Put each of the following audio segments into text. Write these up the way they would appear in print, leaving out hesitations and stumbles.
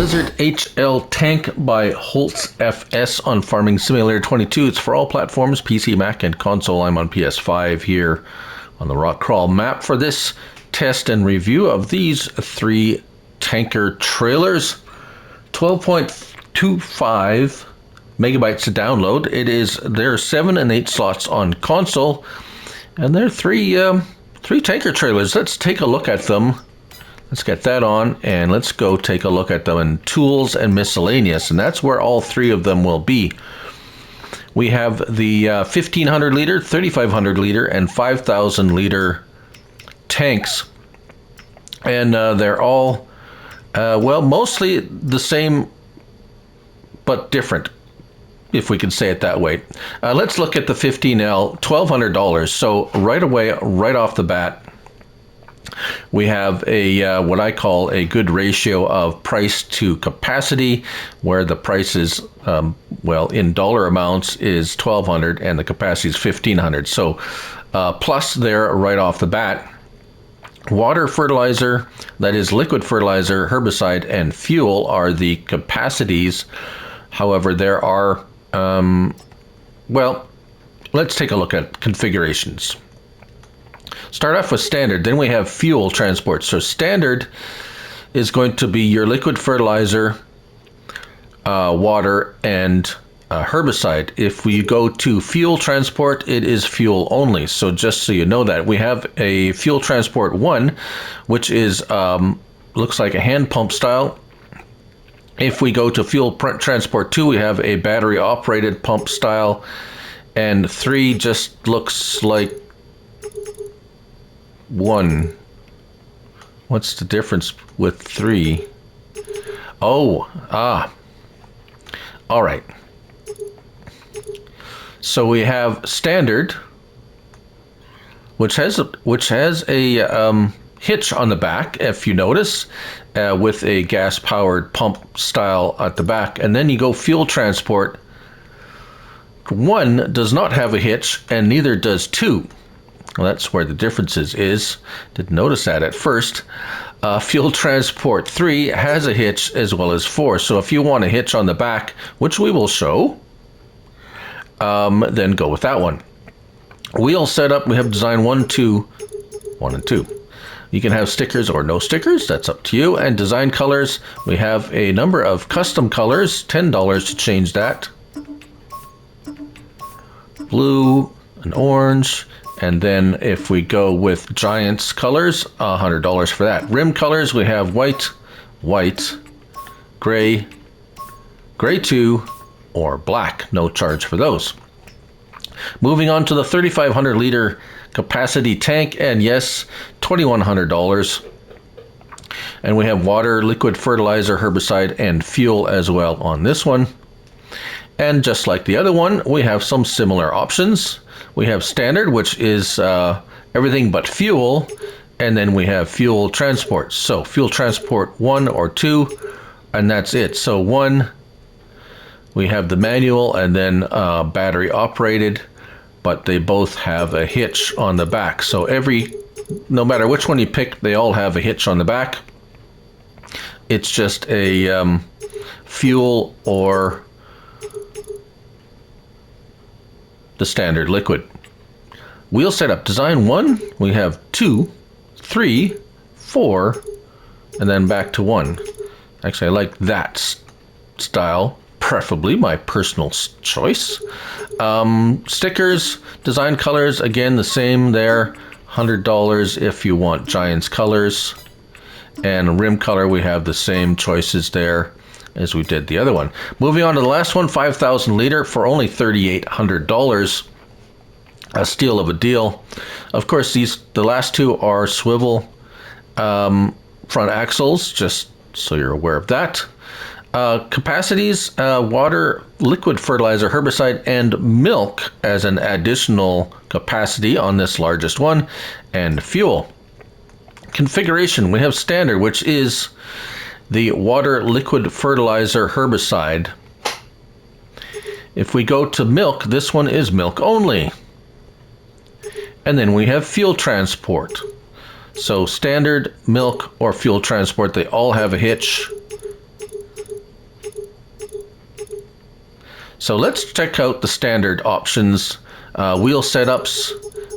Blizzard HL Tank by Holzs FS on Farming Simulator 22. It's for all platforms, PC, Mac, and console. I'm on PS5 here on the Rock Crawl map for this test and review of these three tanker trailers. 12.25 megabytes to download. There are 7 and 8 slots on console, and there are three tanker trailers. Let's take a look at them. Let's get that on, and let's go take a look at them in tools and miscellaneous, and that's where all three of them will be. We have the 1500 liter, 3500 liter, and 5000 liter tanks, and they're all mostly the same but different, if we can say it that way. Let's look at the 15L, $1,200. So right away, right off the bat, we have a what I call a good ratio of price to capacity, where the price is, in dollar amounts is $1,200 and the capacity is $1,500. So plus there right off the bat. Water, fertilizer, that is liquid fertilizer, herbicide, and fuel are the capacities. However, there are, let's take a look at configurations. Start off with standard, then we have fuel transport. So standard is going to be your liquid fertilizer, water, and herbicide. If we go to fuel transport, it is fuel only. So just so you know that, we have a fuel transport 1, which is looks like a hand pump style. If we go to fuel transport 2, we have a battery operated pump style, and 3 just looks like 1. What's the difference with 3? All right. So we have standard, which has a hitch on the back, if you notice, with a gas-powered pump style at the back. And then you go fuel transport. 1 does not have a hitch, and neither does 2. Well, that's where the difference is. Didn't notice that at first. Fuel transport 3 has a hitch as well as 4. So if you want a hitch on the back, which we will show, then go with that one. Wheel setup, we have design 1, 2, 1 and 2. You can have stickers or no stickers, that's up to you. And design colors, we have a number of custom colors, $10 to change that. Blue and orange. And then if we go with Giants colors, $100 for that. Rim colors, we have white, gray, gray 2, or black. No charge for those. Moving on to the 3500 liter capacity tank, and yes, $2,100. And we have water, liquid fertilizer, herbicide, and fuel as well on this one. And just like the other one, we have some similar options. We have standard, which is everything but fuel, and then we have fuel transport. So fuel transport 1 or 2, and that's it. So 1, we have the manual, and then battery operated, but they both have a hitch on the back. So no matter which one you pick, they all have a hitch on the back. It's just a fuel or the standard liquid. Wheel setup, design 1, we have 2, 3, 4, and then back to 1. Actually, I like that style, preferably, my personal choice. Stickers, design colors, again, the same there, $100 if you want Giants colors. And rim color, we have the same choices there as we did the other one. Moving on to the last one, 5000 liter for only $3,800. A steal of a deal. Of course, the last two are swivel front axles, just so you're aware of that. Capacities, water, liquid fertilizer, herbicide, and milk as an additional capacity on this largest one, and fuel. Configuration, we have standard, which is the water, liquid fertilizer, herbicide. If we go to milk, this one is milk only. And then we have fuel transport. So standard, milk, or fuel transport, they all have a hitch. So let's check out the standard options. Wheel setups,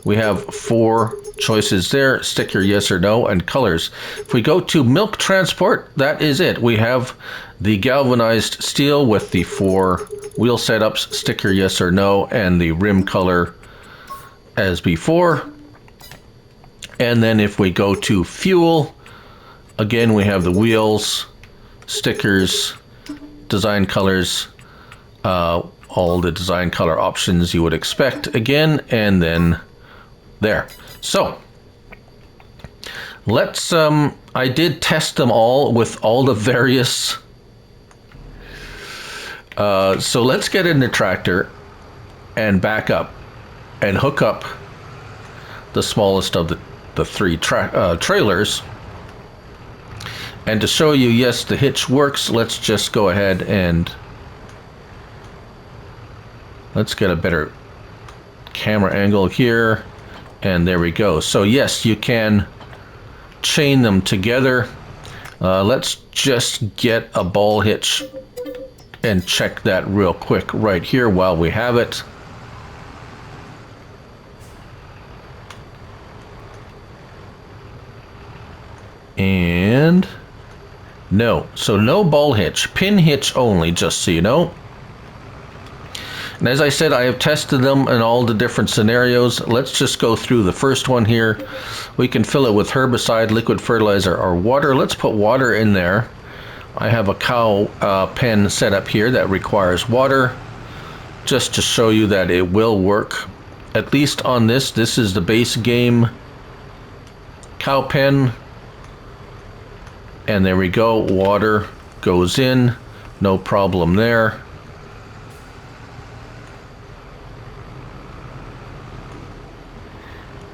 we have 4 choices there, sticker yes or no, and colors. If we go to milk transport, that is it. We have the galvanized steel with the 4 wheel setups, sticker yes or no, and the rim color as before. And then if we go to fuel, again we have the wheels, stickers, design colors, all the design color options you would expect again, and then there. So let's I did test them all with all the various so let's get in the tractor and back up and hook up the smallest of the 3 trailers. And to show you, yes, the hitch works, let's just go ahead and let's get a better camera angle here. And there we go. So yes, you can chain them together. Let's just get a ball hitch and check that real quick right here while we have it. And no, so no ball hitch, pin hitch only, just so you know. And as I said, I have tested them in all the different scenarios. Let's just go through the first one here. We can fill it with herbicide, liquid fertilizer, or water. Let's put water in there. I have a cow pen set up here that requires water, just to show you that it will work. At least on this. This is the base game cow pen. And there we go, water goes in, no problem there.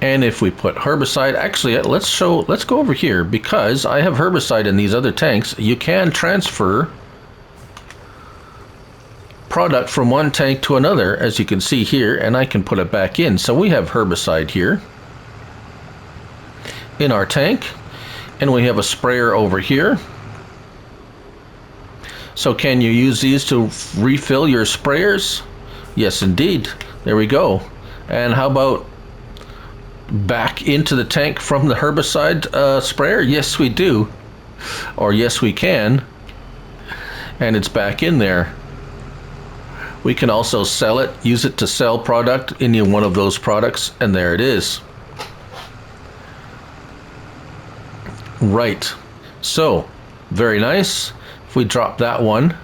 And if we put herbicide, actually let's go over here, because I have herbicide in these other tanks. You can transfer product from one tank to another, as you can see here, and I can put it back in. So we have herbicide here in our tank. And we have a sprayer over here. So can you use these to refill your sprayers? Yes, indeed. There we go. And how about back into the tank from the herbicide sprayer? Yes, we do. Or yes, we can. And it's back in there. We can also sell it, use it to sell product, any one of those products, and there it is. Right, so very nice. If we drop that one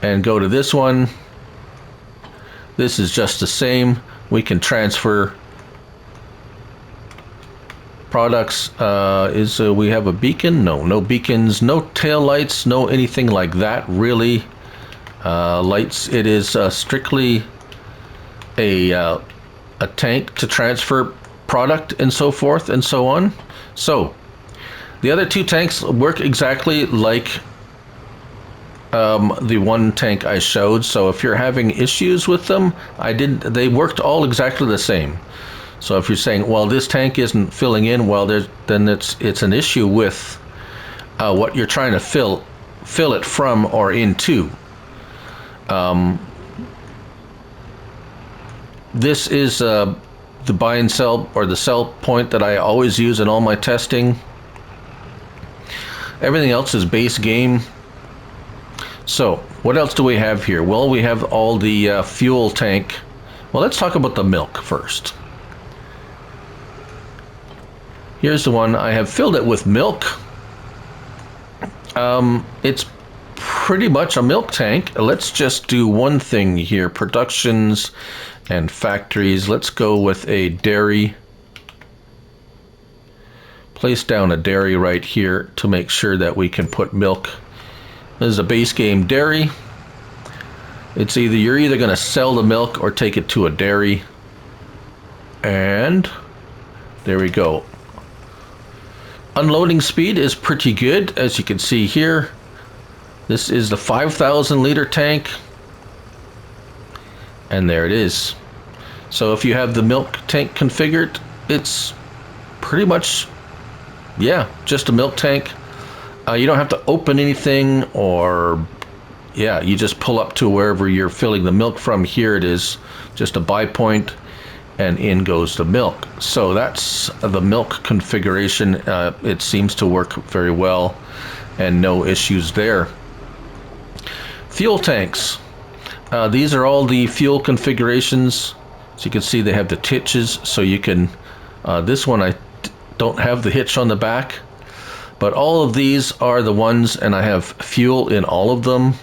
and go to this one, this is just the same. We can transfer products. We have a beacon? No beacons, no tail lights, no anything like that really. Lights, it is strictly a tank to transfer product and so forth and so on. So the other 2 tanks work exactly like the one tank I showed. So if you're having issues with them, they worked all exactly the same. So if you're saying, well, this tank isn't filling in, well, then it's an issue with what you're trying to fill it from or into. This is the buy and sell, or the sell point, that I always use in all my testing. Everything else is base game. So what else do we have here? Well, we have all the fuel tank. Well, let's talk about the milk first. Here's the one. I have filled it with milk. It's pretty much a milk tank. Let's just do one thing here. Productions and factories. Let's go with a dairy. Place down a dairy right here to make sure that we can put milk. This is a base game dairy. It's you're either going to sell the milk or take it to a dairy. And there we go. Unloading speed is pretty good, as you can see here. This is the 5,000 liter tank. And there it is. So if you have the milk tank configured, it's pretty much, yeah, just a milk tank. You don't have to open anything or, yeah, you just pull up to wherever you're filling the milk from. Here it is, just a buy point, and in goes the milk. So that's the milk configuration. It seems to work very well, and no issues there. Fuel tanks. These are all the fuel configurations. So you can see they have the hitches, so you can, this one I don't have the hitch on the back, but all of these are the ones, and I have fuel in all of them.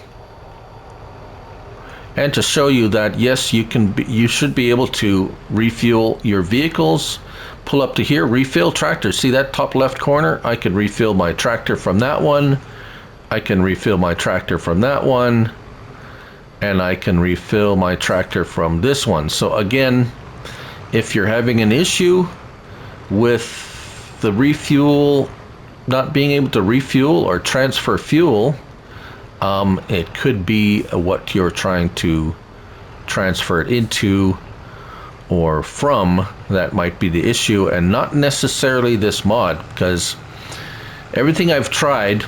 And to show you that, yes, you should be able to refuel your vehicles. Pull up to here, refill tractor. See that top left corner? I can refill my tractor from that one. I can refill my tractor from that one. And I can refill my tractor from this one. So again, if you're having an issue with the refuel, not being able to refuel or transfer fuel, it could be what you're trying to transfer it into or from that might be the issue, and not necessarily this mod, because everything I've tried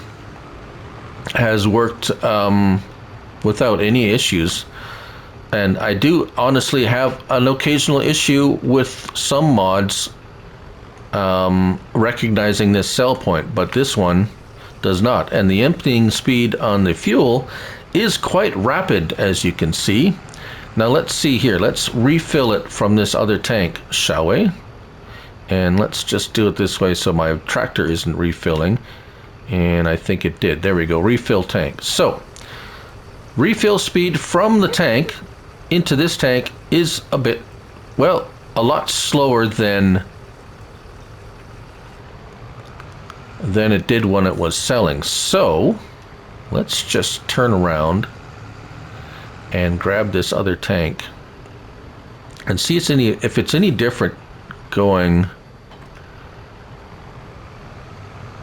has worked without any issues. And I do honestly have an occasional issue with some mods recognizing this sell point, but this one does not. And the emptying speed on the fuel is quite rapid, as you can see. Now let's see here. Let's refill it from this other tank, shall we? And let's just do it this way so my tractor isn't refilling. And I think it did. There we go. Refill tank. So refill speed from the tank into this tank is a bit, well, a lot slower than it did when it was selling. So let's just turn around and grab this other tank and see if it's any different going.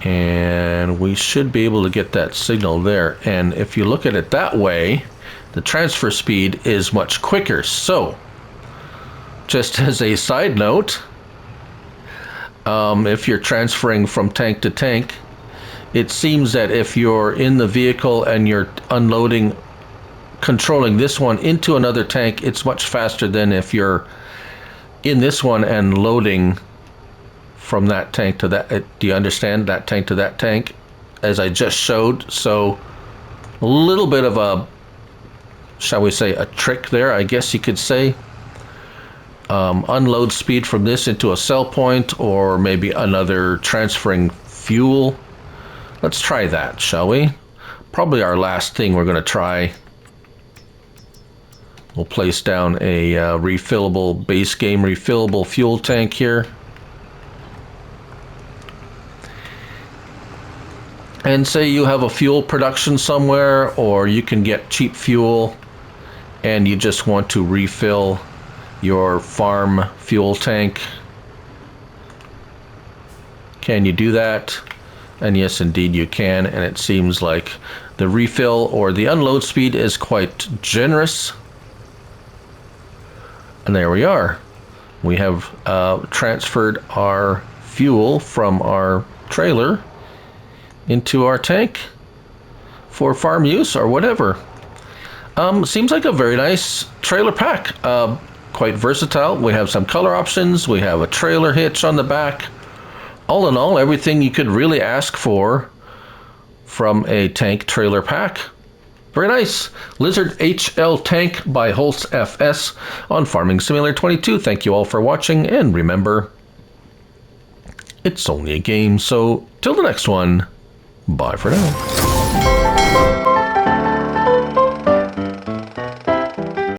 And we should be able to get that signal there. And if you look at it that way, the transfer speed is much quicker. So just as a side note, if you're transferring from tank to tank, it seems that if you're in the vehicle and you're unloading, controlling this one into another tank, it's much faster than if you're in this one and loading from that tank to that. Do you understand? That tank to that tank, as I just showed. So a little bit of a, shall we say, a trick there, I guess you could say. Unload speed from this into a sell point, or maybe another transferring fuel. Let's try that, shall we? Probably our last thing we're going to try. We'll place down a refillable, base game refillable fuel tank here. And say you have a fuel production somewhere, or you can get cheap fuel and you just want to refill your farm fuel tank. Can you do that? And yes, indeed you can. And it seems like the refill or the unload speed is quite generous. And there we are. We have transferred our fuel from our trailer into our tank for farm use or whatever. Seems like a very nice trailer pack. Quite versatile. We have some color options. We have a trailer hitch on the back. All in all, everything you could really ask for from a tank trailer pack. Very nice. Lizard HL Tank by Holzs FS on Farming Simulator 22. Thank you all for watching, and remember, it's only a game, so till the next one, bye for now.